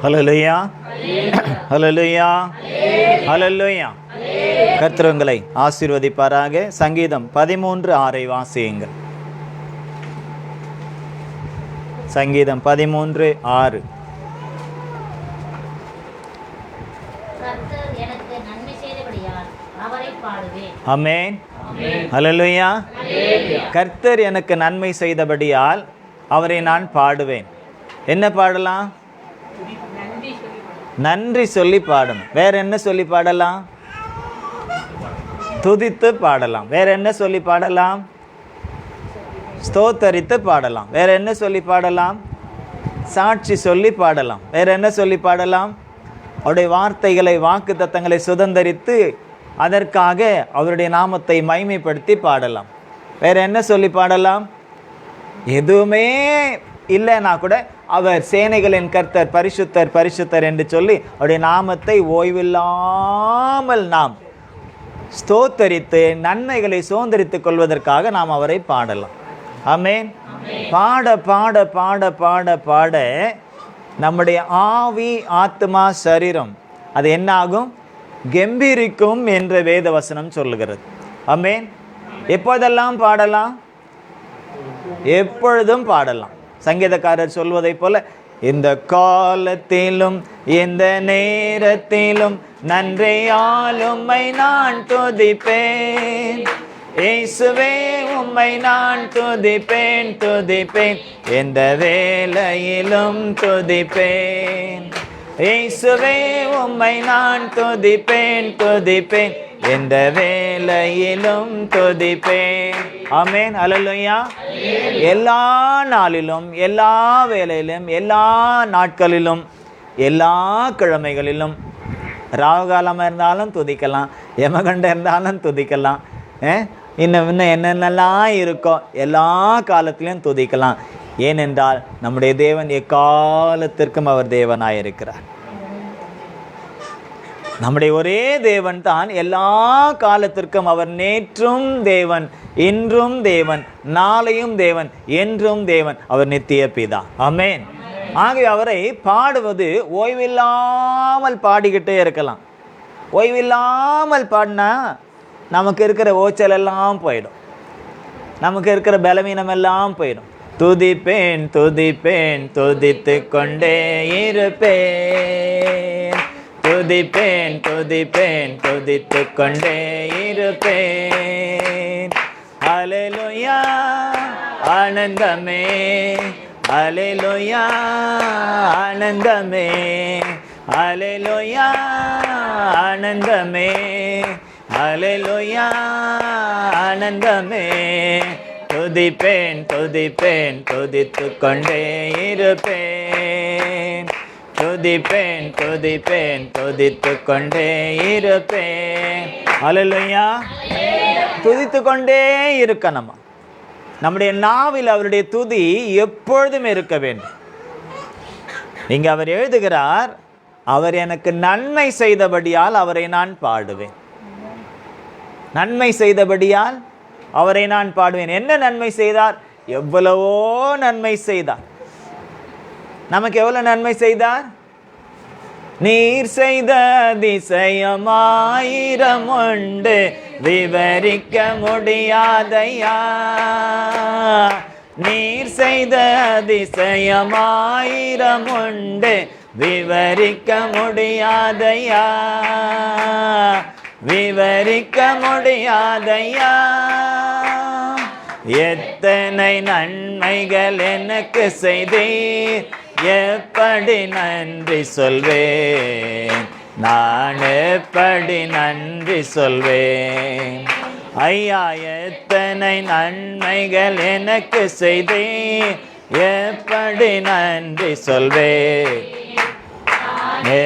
ஹல்லேலூயா, ஹல்லேலூயா, ஹல்லேலூயா. கர்த்தர் உங்களை ஆசீர்வதிப்பாராக. சங்கீதம் 13:6 வாசியுங்கள். சங்கீதம் 13:6. ஆமென், ஹல்லேலூயா. கர்த்தர் எனக்கு நன்மை செய்தபடியால் அவரை நான் பாடுவேன். என்ன பாடலாம்? நன்றி சொல்லி பாடணும். வேற என்ன சொல்லி பாடலாம்? துதித்து பாடலாம். வேற என்ன சொல்லி பாடலாம்? ஸ்தோத்தரித்து பாடலாம். வேற என்ன சொல்லி பாடலாம்? சாட்சி சொல்லி பாடலாம். வேற என்ன சொல்லி பாடலாம்? அவருடைய வார்த்தைகளை, வாக்கு தத்தங்களை சுதந்தரித்து அதற்காக அவருடைய நாமத்தை மகிமைப்படுத்தி பாடலாம். வேற என்ன சொல்லி பாடலாம்? எதுவுமே இல்லைன்னா கூட அவர் சேனைகளின் கர்த்தர் பரிசுத்தர் பரிசுத்தர் என்று சொல்லி அவருடைய நாமத்தை ஓய்வில்லாமல் நாம் ஸ்தோத்தரித்து நன்மைகளை சுதந்தரித்துக் கொள்வதற்காக நாம் அவரை பாடலாம். ஆமென். பாட பாட பாட பாட பாட நம்முடைய ஆவி, ஆத்மா, சரீரம் அது என்ன ஆகும்? கெம்பீரிக்கும் என்ற வேத வசனம் சொல்லுகிறது. ஆமென். எப்போதெல்லாம் பாடலாம்? எப்பொழுதும் பாடலாம். சங்கீதக்காரர் சொல்வதை போல, இந்த காலத்திலும் இந்த நேரத்திலும் நன்றியால் உம்மை நான் துதிப்பேன். இயேசுவே உம்மை நான் துதிப்பேன் துதிப்பேன், எந்த வேளையிலும் துதிப்பேன். இயேசுவே உம்மை நான் துதிப்பேன் துதிப்பேன், எந்த வேளையிலும் துதிப்பேன். ஆமென், ஹல்லேலூயா. எல்லா நாளிலும், எல்லா வேளையிலும், எல்லா நாட்களிலும், எல்லா கிழமைகளிலும், ராவுகாலமாக இருந்தாலும் துதிக்கலாம், யமகண்டம் இருந்தாலும் துதிக்கலாம், இன்னும் என்னென்னலாம் இருக்கோ எல்லா காலத்திலையும் துதிக்கலாம். ஏனென்றால் நம்முடைய தேவன் எக்காலத்திற்கும் அவர் தேவனாயிருக்கிறார். நம்முடைய ஒரே தேவன் தான் எல்லா காலத்திற்கும். அவர் நேற்றும் தேவன், இன்றும் தேவன், நாளையும் தேவன், என்றும் தேவன். அவர் நித்திய பிதா. ஆமென். ஆகவே அவரை பாடுவது ஓய்வில்லாமல் பாடிக்கிட்டே இருக்கலாம். ஓய்வில்லாமல் பாடினா நமக்கு இருக்கிற ஓச்சல் எல்லாம் போயிடும், நமக்கு இருக்கிற பலவீனம் எல்லாம் போயிடும். துதிப்பேன் துதிப்பேன் துதித்து கொண்டே இருப்பேன், துதிப்பேன் துதிப்பேன் துதித்து கொண்டே இருப்பேன். ஹல்லேலூயா, ஆனந்தமே, ஹல்லேலூயா, ஆனந்தமே, ஹல்லேலூயா, ஆனந்தமே, ஹல்லேலூயா, ஆனந்தமே. துதிப்பேன் துதிப்பேன் துதித்து கொண்டே இருப்பேன், துதிப்பேன் துதிப்பேன் துதித்து கொண்டே இருப்பேன். ஹல்லேலூயா. துதித்து கொண்டே இருக்கணும். நம்முடைய நாவில் அவருடைய துதி எப்பொழுதும் இருக்க வேண்டும். இங்க அவர் எழுதுகிறார், அவர் எனக்கு நன்மை செய்தபடியால் அவரை நான் பாடுவேன். நன்மை செய்தபடியால் அவரை நான் பாடுவேன். என்ன நன்மை செய்தார்? எவ்வளவோ நன்மை செய்தார். நமக்கு எவ்வளவு நன்மை செய்தார்? நீர் செய்த அதிசயமாயிரம் உண்டு, விவரிக்க முடியாதையா. நீர் செய்த அதிசயமாயிரம் உண்டு, விவரிக்க முடியாதையா, விவரிக்க முடியாதையா. எத்தனை நன்மைகள் எனக்கு செய்தீர், எப்படி நன்றி சொல்வேன், நான் எப்படி நன்றி சொல்வேன். ஐயா, எத்தனை நன்மைகள் எனக்கு செய்தீர், எப்படி நன்றி சொல்வேன்,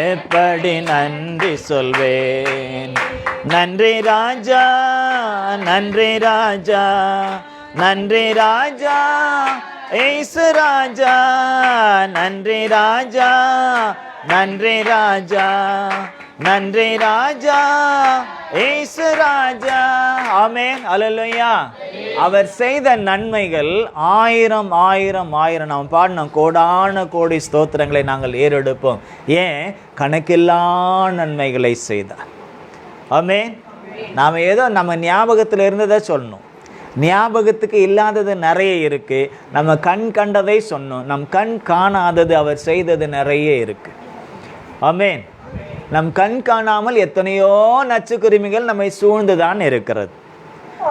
எப்படி நன்றி சொல்வேன். நன்றி ராஜா, நன்றி ராஜா, நன்றி ராஜா, இயேசு ராஜா. நன்றி ராஜா, நன்றி ராஜா, நன்றி ராஜா, இயேசு ராஜா. ஆமென், அல்லேலூயா. அவர் செய்த நன்மைகள் ஆயிரம் ஆயிரம் ஆயிரம். நாம் பாடின கோடான கோடி ஸ்தோத்திரங்களை நாங்கள் ஏறெடுப்போம். ஏன்? கணக்கில்லா நன்மைகளை செய்தார். ஆமென். நாம் ஏதோ நம்ம ஞாபகத்தில் இருந்ததை சொல்லணும். ஞாபகத்துக்கு இல்லாதது நிறைய இருக்கு. நம்ம கண் கண்டதை சொன்னோம். நம் கண் காணாதது அவர் செய்தது நிறைய இருக்கு. ஆமென். நம் கண் காணாமல் எத்தனையோ நச்சுக்கிருமிகள் நம்மை சூழ்ந்துதான் இருக்கிறது.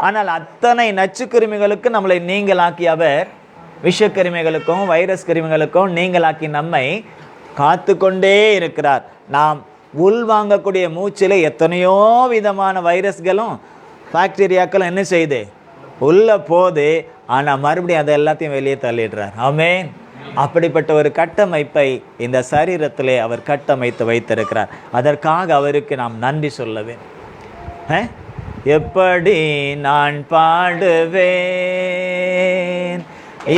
ஆனால் அத்தனை நச்சுக்கிருமிகளுக்கு நம்மளை நீங்களாக்கி அவர் விஷக்கிருமிகளுக்கும் வைரஸ் கிருமிகளுக்கும் நீங்களாக்கி நம்மை காத்து கொண்டே இருக்கிறார். நாம் உள்வாங்கக்கூடிய மூச்சில் எத்தனையோ விதமான வைரஸ்களும் பாக்டீரியாக்களும் என்ன செய்யுது? உள்ள போது. ஆனால் மறுபடியும் அதை எல்லாத்தையும் வெளியே தள்ளிடுறார். ஆமென். அப்படிப்பட்ட ஒரு கட்டமைப்பை இந்த சரீரத்திலே அவர் கட்டமைத்து வைத்திருக்கிறார். அதற்காக அவருக்கு நாம் நன்றி சொல்ல வேண்டும். எப்படி நான் பாடுவேன்,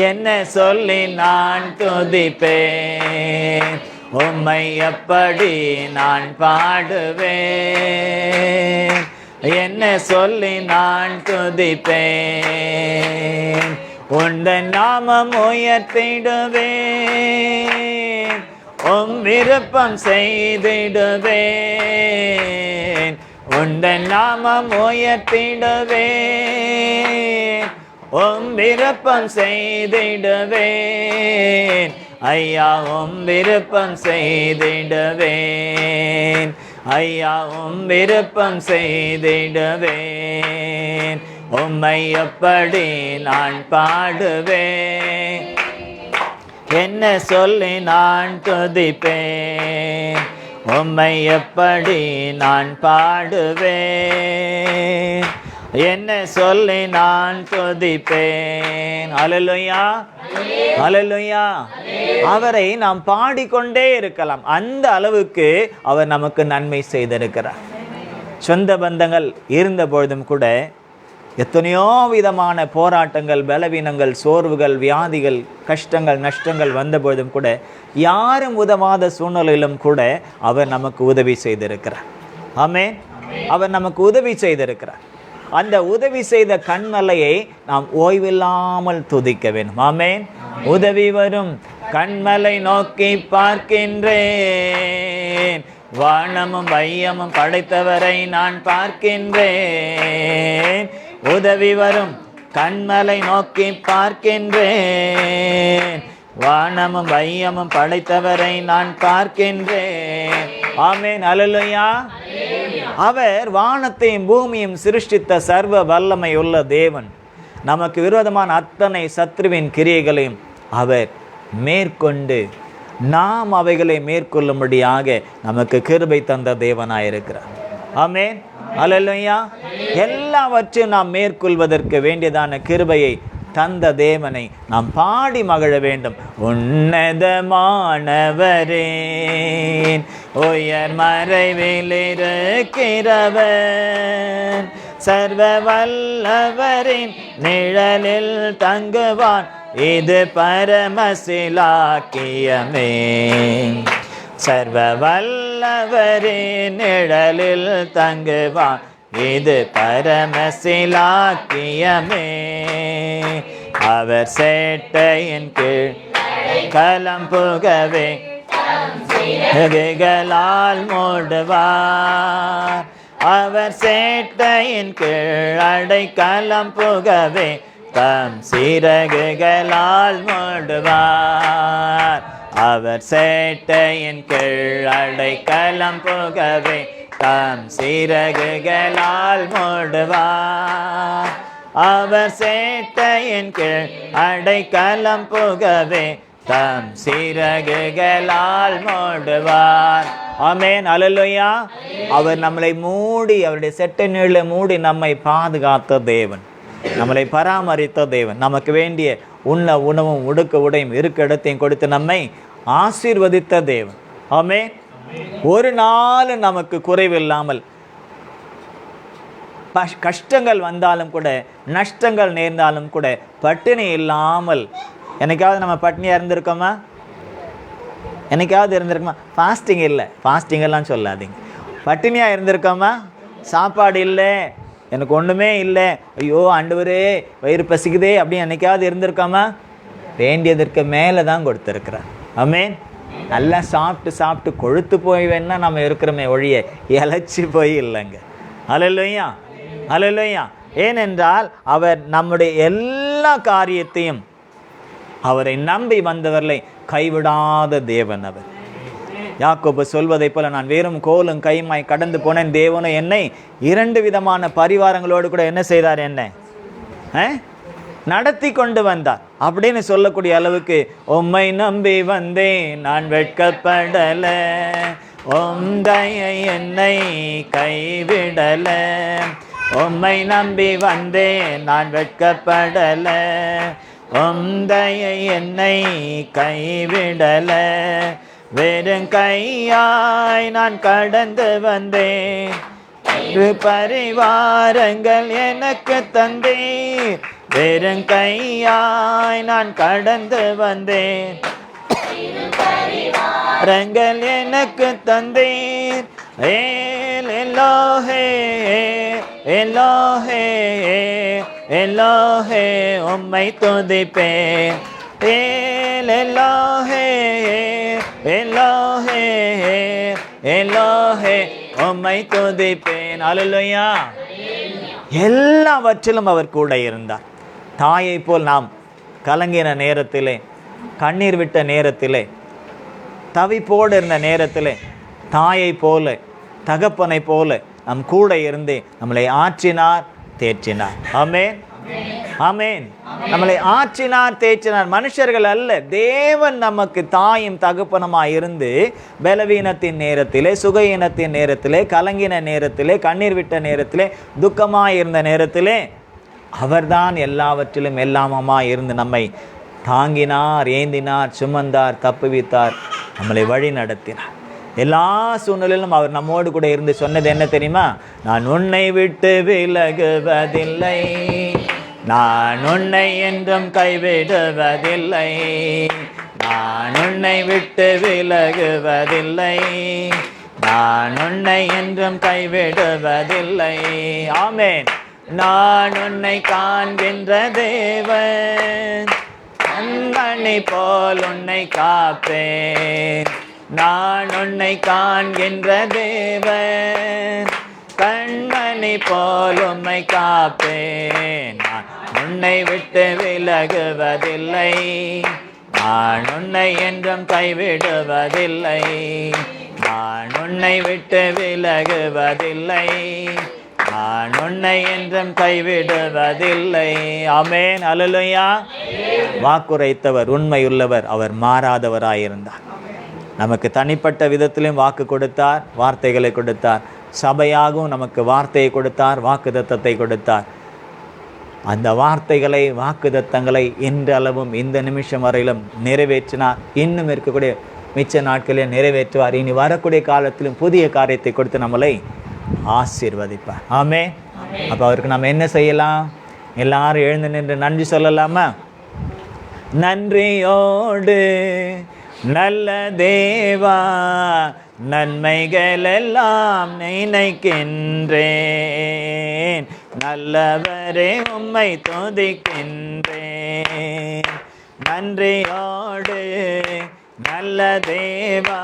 என்ன சொல்லி நான் துதிப்பேன், உம்மை எப்படி நான் பாடுவேன், என்ன சொல்லி நான் துதிப்பேன், உந்தன் நாமம் உயர்த்திடுவேன், உம் விருப்பம் செய்திடுவேன், உந்தன் நாமம் உயர்த்திடுவேன், உம் விருப்பம் செய்திடுவேன், ஐயா உம் விருப்பம் செய்திடுவேன், ஐயா உம் விருப்பம் செய்திடுவேன், உம்மை எப்படி நான் பாடுவேன், என்ன சொல்லி நான் துதிப்பேன், உம்மை எப்படி நான் பாடுவேன், என்ன சொல்லி நான் துதிப்பேன். அல்லேலூயா, அல்லேலூயா. அவரை நாம் பாடிக்கொண்டே இருக்கலாம். அந்த அளவுக்கு அவர் நமக்கு நன்மை செய்திருக்கிறார். சொந்த பந்தங்கள் இருந்த பொழுதும் கூட எத்தனையோ விதமான போராட்டங்கள், பலவீனங்கள், சோர்வுகள், வியாதிகள், கஷ்டங்கள், நஷ்டங்கள் வந்த பொழுதும் கூட, யாரும் உதவாத சூழ்நிலையிலும் கூட அவர் நமக்கு உதவி செய்திருக்கிறார். ஆமென். அவர் நமக்கு உதவி செய்திருக்கிறார். அந்த உதவி செய்த கண்மலையை நாம் ஓய்வில்லாமல் துதிக்க வேண்டும். ஆமென். உதவி வரும் கண்மலை நோக்கி பார்க்கின்றேன், வானமும் வையமும் படைத்தவரை நான் பார்க்கின்றேன், உதவி வரும் கண்மலை நோக்கி பார்க்கின்றேன், வானமும் வையமும் படைத்தவரை நான் பார்க்கின்றேன். ஆமென், அல்லேலூயா. அவர் வானத்தையும் பூமியும் சிருஷ்டித்த சர்வ வல்லமை உள்ள தேவன். நமக்கு விரோதமான அத்தனை சத்ருவின் கிரியைகளையும் அவர் மேற்கொண்டு நாம் அவைகளை மேற்கொள்ளும்படியாக நமக்கு கிருபை தந்த தேவனாயிருக்கிறார். ஆமென், அல்லேலூயா. எல்லாவற்றையும் நாம் மேற்கொள்வதற்கு வேண்டியதான கிருபையை தந்த தேவனை நாம் பாடி மகிழ வேண்டும். உன்னதமானவரே, உயர் மறைவில் இருக்கிறவன், சர்வ வல்லவரின் நிழலில் தங்குவான், இது பரமசிலாக்கியமே, சர்வ வல்லவரின் நிழலில் தங்குவான், இது பரமசிலாக்கியமே, அவர் சேட்டையின் கீழ் கலம் புகவே சிறகுகளால் மூடுவார், அவர் சேட்டையின் கீழ் அடைக்கலம் புகவே தம் சிறகுகளால் மூடுவார், அவர் சேட்டையின் கீழ் அடைக்கலம் புகவே தம் சிறகுகளால் மூடுவார், அவர் சேட்டையின் கீழ் அடைக்கலம் புகவே தம் சிறகுகளால் மூடுவார். ஆமென், அல்லேலூயா. அவர் நம்மளை மூடி, அவருடைய செட்டை நீள மூடி நம்மை பாதுகாத்த தேவன், நம்மளை பராமரித்த தேவன், நமக்கு வேண்டிய உண்ண உணவும் உடுக்க உடையும் இருக்க இடத்தையும் கொடுத்து நம்மை ஆசீர்வதித்த தேவன். ஆமென். ஒரு நாள் நமக்கு குறைவில்லாமல், கஷ்டங்கள் வந்தாலும் கூட, நஷ்டங்கள் நேர்ந்தாலும் கூட, பட்டினி இல்லாமல், என்னைக்காவது நம்ம பட்டினியாக இருந்திருக்கோமா? என்னைக்காவது இருந்திருக்குமா? ஃபாஸ்டிங் இல்லை, ஃபாஸ்டிங் எல்லாம் சொல்லாதீங்க. பட்டினியாக இருந்திருக்கோமா? சாப்பாடு இல்லை, எனக்கு ஒன்றுமே இல்லை, ஐயோ ஆண்டவரே வயிறு பசிக்குதே அப்படின்னு என்னைக்காவது இருந்திருக்காமா? வேண்டியதற்கு மேலே தான் கொடுத்துருக்குறார். ஆமென். நல்லா சாப்பிட்டு சாப்பிட்டு கொழுத்து போய் வேணா நம்ம இருக்கிறோமே ஒழிய இழைச்சி போய் இல்லைங்க. அல்லேலூயா, அல்லேலூயா. ஏனென்றால் அவர் நம்முடைய எல்லா காரியத்தையும், அவரை நம்பி வந்தவர்களை கைவிடாத தேவன் அவர். யாக்கோபு சொல்வதை போல, நான் வெறும் கோலும் கையுமாய் கடந்து போனேன், தேவனும் என்னை 2 விதமான பரிவாரங்களோடு கூட என்ன செய்தார், என்னை நடத்தி கொண்டு வந்தார் அப்படின்னு சொல்லக்கூடிய அளவுக்கு, உம்மை நம்பி வந்தேன் நான் வெட்கப்படல, உம் தயை என்னை கைவிடல, உம்மை நம்பி வந்தேன் நான் வெட்கப்படல, உம் தயை என்னை கைவிடல, வெறும் கையாய் நான் கடந்து வந்தேன், பரிவாரங்கள் எனக்கு தந்தீர், வெறும் கையாய் நான் கடந்து வந்தேன், பரிவாரங்கள் எனக்கு தந்தீர், எலோஹே எலோஹே எலோஹே உம்மை துதிப்பேன், எலோஹே எலோஹே எலோஹே உம்மை துதிப்பேன். அல்லேலூயா. எல்லாவற்றிலும் அவர் கூட இருந்தார். தாயை போல் நாம் கலங்கின நேரத்திலே, கண்ணீர் விட்ட நேரத்திலே, தவிப்போடு இருந்த நேரத்திலே, தாயை போல தகப்பனை போல நம் கூட இருந்து நம்மளை ஆற்றினார், தேற்றினார். ஆமென், ஆமென். நம்மளை ஆற்றினார், தேற்றினார். மனுஷர்கள் அல்ல, தேவன் நமக்கு தாயும் தகப்பனுமாய் இருந்து பலவீனத்தின் நேரத்திலே, சுகையினத்தின் நேரத்திலே, கலங்கின நேரத்திலே, கண்ணீர் விட்ட நேரத்திலே, துக்கமாய் இருந்த நேரத்திலே அவர்தான் எல்லாவற்றிலும் எல்லாமமாய் இருந்து நம்மை தாங்கினார், ஏந்தினார், சுமந்தார், தப்புவித்தார், நம்மளை வழி நடத்தினார். எல்லா சூழ்நிலையிலும் அவர் நம்மோடு கூட இருந்து சொன்னது என்ன தெரியுமா? நான் உன்னை விட்டு விலகுவதில்லை, நான் உன்னை என்றும் கைவிடுவதில்லை, நான் உன்னை விட்டு விலகுவதில்லை, நான் உன்னை என்றும் கைவிடுவதில்லை. ஆமென். நான் உன்னை காண்கின்ற தேவன், கண்மணி போல் உன்னை காப்பேன், நான் உன்னை காண்கின்ற தேவன், கண்மணி போல் உம்மை காப்பேன், நான் உன்னை விட்டு விலகுவதில்லை, நான் உன்னை என்றும் கைவிடுவதில்லை, நான் உன்னை விட்டு விலகுவதில்லை, நான் உன்னை என்றும் கைவிடுவதில்லை. ஆமென், அல்லேலூயா. வாக்குரைத்தவர் உண்மையுள்ளவர், அவர் மாறாதவராயிருந்தார். நமக்கு தனிப்பட்ட விதத்திலும் வாக்கு கொடுத்தார், வார்த்தைகளை கொடுத்தார். சபையாகவும் நமக்கு வார்த்தையை கொடுத்தார், வாக்குத்தத்தத்தை கொடுத்தார். அந்த வார்த்தைகளை, வாக்குத்தத்தங்களை இன்றளவும் இந்த நிமிஷம் வரையிலும் நிறைவேற்றினார். இன்னும் இருக்கக்கூடிய மிச்ச நாட்களில் நிறைவேற்றுவார். இனி வரக்கூடிய காலத்திலும் புதிய காரியத்தை கொடுத்து நம்மளை ஆசீர்வதிப்பார். ஆமென். அப்போ அவருக்கு நம்ம என்ன செய்யலாம்? எல்லாரும் எழுந்து நின்று நன்றி சொல்லலாமா? நன்றியோடு நல்ல தேவா, நன்மைகள் எல்லாம் நினைக்கின்றேன், நல்லவரே உம்மை துதிக்கின்றேன். நன்றியோடு நல்ல தேவா,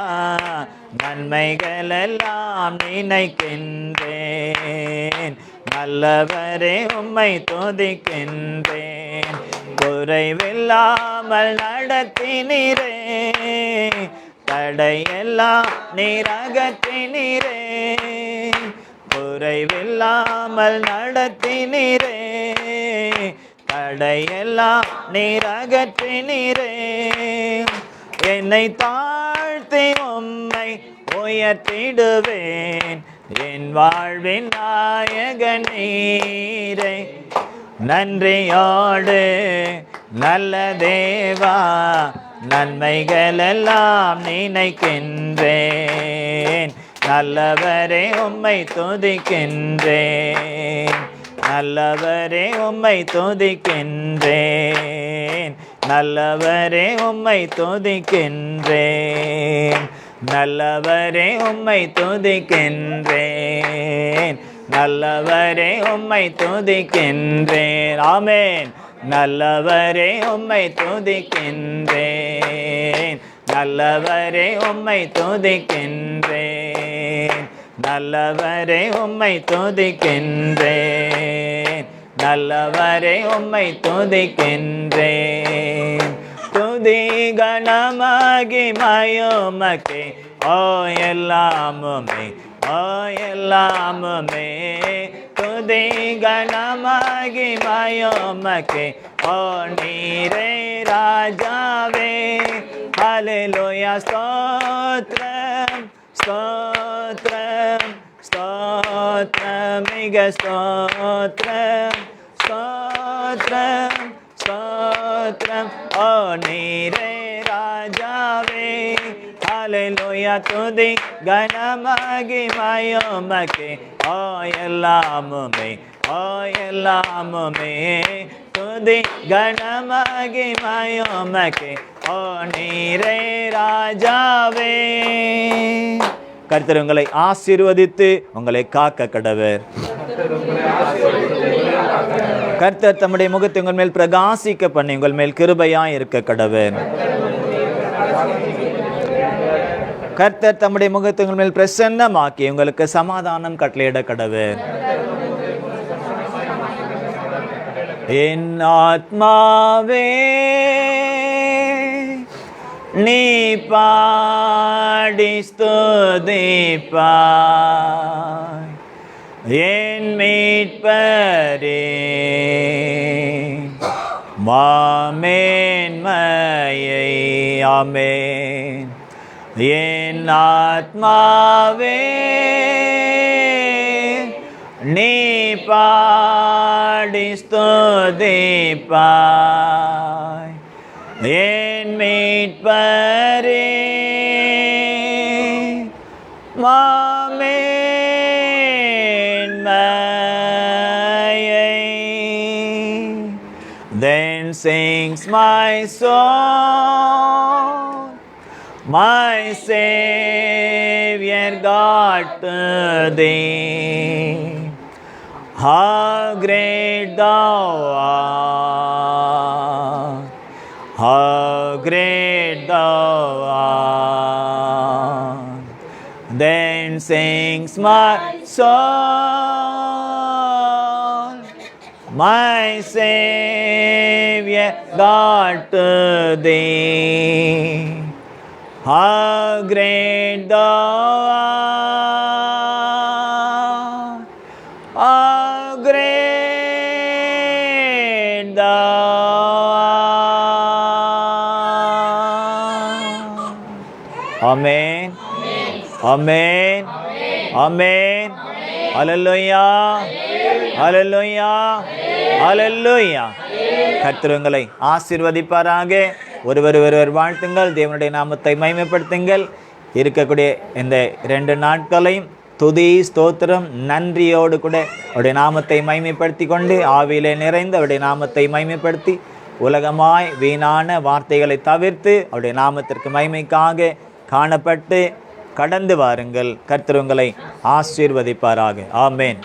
நன்மைகள் எல்லாம் நினைக்கின்றேன், நல்லவரே உம்மை துதிக்கின்றேன். குறைவில்லாமல் நடத்தினீரே, தடையெல்லாம் நீரகற்றினீரே, குறைவில்லாமல் நடத்தினீரே, தடையெல்லாம் நீரகற்றினீரே. என்னை தாழ்த்தி உம்மை உயர்த்திடுவேன், என் வாழ்வின் நாயகன் நீரே. நன்றியோடு நல்ல தேவா, நன்மைகள் எல்லாம் நினைக்கின்றேன், நல்லவரே உம்மை துதிக்கின்றேன், நல்லவரே உம்மை துதிக்கின்றேன், நல்லவரே உம்மை துதிக்கின்றேன். நல்லவரே உம்மை துதிக்கின்றேன், நல்லவரே உம்மை துதிக்கின்றேன். ஆமென். நல்லவரே உம்மை துதிக்கின்றேன், நல்லவரே உம்மை துதிக்கின்றேன், நல்லவரே உம்மை துதிக்கின்றேன், நல்லவரே உம்மை துதிக்கின்றேன். துதி கனமகிமையுமக்கே, ஓ எல்லாமுமே, ஓ எல்லாமுமே. துதி கனமகிமையுமக்கே, ஓ நீரே ராஜாவே. ஹல்லேலூயா. ஸ்தோத்ரம், ஸ்தோத்ரம், ஸ்தோத்ரம், மிக ஸ்தோத்ரம், ஸ்தோத்ரம், ஸ்தோத்ரம். ஓ நீரே ராஜாவே. ஹல்லேலூயா. துதி கனமகிமையுமக்கே, ஓ எல்லாமுமே, ஓ எல்லாமுமே. துதி கனமகிமையுமக்கே, ஓ நீரே ராஜாவே. கர்த்தர் உங்களை ஆசீர்வதித்து உங்களை காக்க கடவர். கர்த்தர் தம்முடைய முகத்தை உங்கள் மேல் பிரகாசிக்க பண்ணி உங்கள் மேல் கிருபையாய் இருக்க கடவர். கர்த்தர் தம்முடைய முகத்தை உங்கள் மேல் பிரசன்னமாக்கி உங்களுக்கு சமாதானம் கட்டளையிட கடவர். என் ஆத்மாவே நீ பாடி ஸ்துதிப்பாய், என் மீட்பரே மாமேன்மையை. ஆமென். என் ஆத்மாவே நீ பாடி ஸ்துதிப்பாய், என் மீட்பரே மாமேன்மையை. Then sings my soul, my Savior God to thee. How great thou art, how great thou art. Then sings my soul, my Savior God to thee. How great thou art, how great thou art. Amen. Amen. Amen. Hallelujah. Hallelujah. Hallelujah. கர்த்தர் உங்களை ஆசீர்வதிப்பாராக. ஒருவர் வாழ்த்துங்கள். தேவனுடைய நாமத்தை மகிமைப்படுத்துங்கள். இருக்கக்கூடிய இந்த 2 நாட்களையும் துதி ஸ்தோத்திரம் நன்றியோடு கூட அவருடைய நாமத்தை மகிமைப்படுத்தி கொண்டு ஆவியிலே நிறைந்து அவருடைய நாமத்தை மகிமைப்படுத்தி உலகமாய் வீணான வார்த்தைகளை தவிர்த்து அவருடைய நாமத்திற்கு மகிமைக்காக காணப்பட்டு கடந்து வாருங்கள். கர்த்தர் உங்களை ஆசீர்வதிப்பாராக. ஆமென்.